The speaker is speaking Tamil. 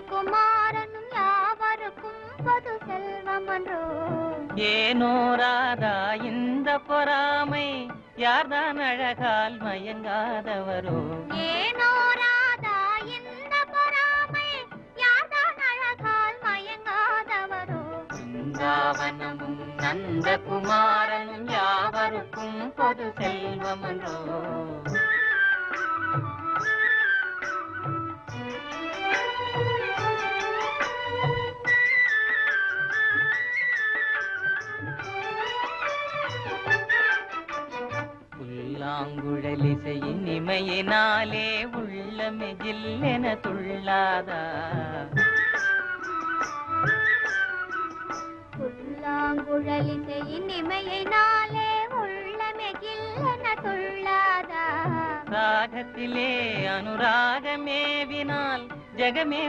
குமாரனும் யாவருக்கும் பொது செல்வமன்றோ. ஏனோ ராதா இந்த பொறாமை, யார்தான் அழகால் மயங்காதவரோ. ஏனோ ராதா இந்த பொறாமை, யார்தான் அழகால் மயங்காதவரோ. பிருந்தாவனமும் நந்த குமாரனும் யாவருக்கும் பொது செல்வமன்றோ. புல்லாங்குழலிசையின் இமையினாலே உள்ளமே ஜில்லென துள்ளாதா. புல்லாங்குழலிசையின் இமையினாலே உள்ளமே ஜில்லென துள்ளாதா. ராகத்திலே அனுராகமேவினால் ஜெகமே